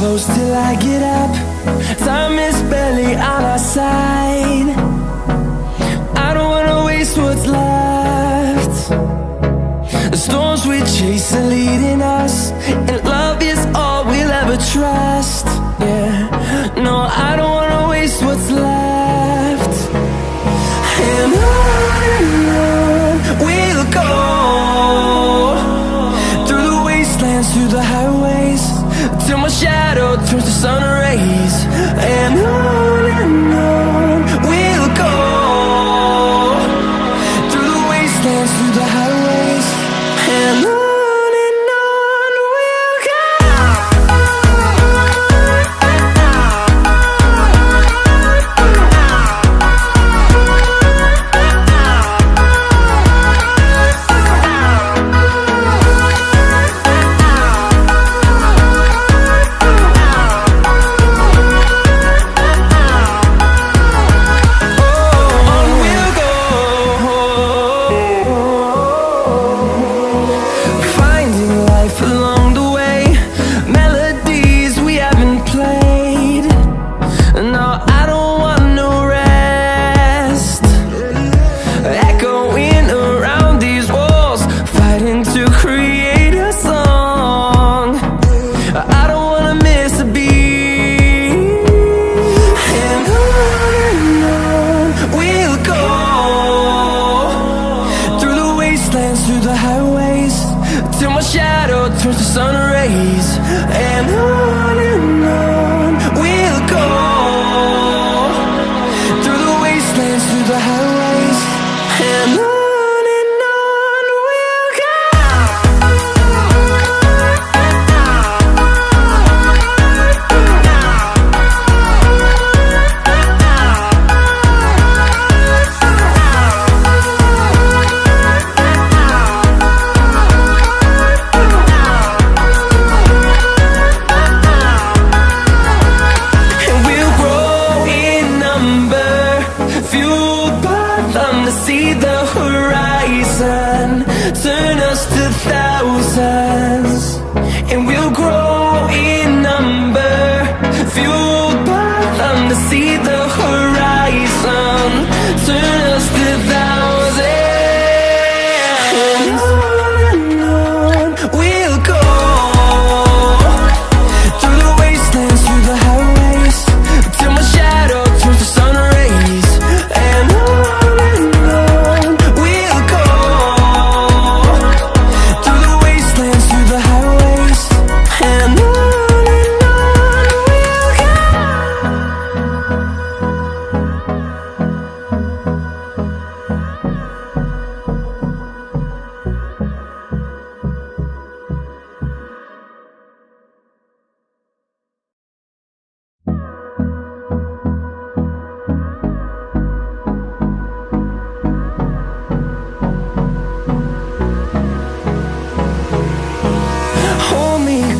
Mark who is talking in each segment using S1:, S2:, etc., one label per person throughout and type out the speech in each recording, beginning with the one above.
S1: close till I get up. Time is barely on our side. I don't wanna waste what's left. The storms we chase are leading us, and love is all we'll ever trust. Yeah, no, I don't wanna waste what's left. And on we'll go, through the wastelands, through the highways, till my shadow turns to sun rays. And on we'll go, through the wastelands, through the highways, and on we'll go. Through the highways, till my shadow turns to sun rays. And on we'll go, through the wastelands, through the highways, and on we'll go. See the horizon, turn us to thousands, and we'll grow in number, fueled by them. To see the horizon, turn us to thousands, and on we'll go, through the wastelands, through the highways, till my shadow turns to sun rays. And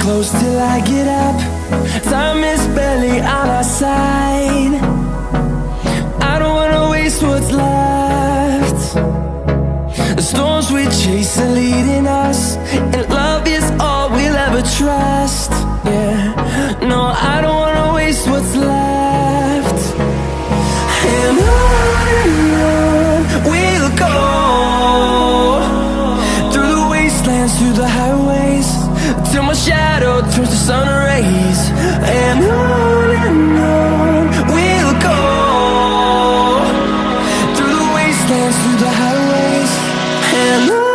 S1: close till I get up. Time is barely on our side. I don't wanna waste what's left. The storms we chase are leading us, and love is all we'll ever trust. Yeah, no, I don't wanna waste what's left. And on we'll go, through the wastelands, through the highways, till my shadow turns to sun rays. And on we'll go, through the wastelands, through the highways, and on.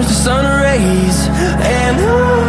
S1: turns to sun rays, and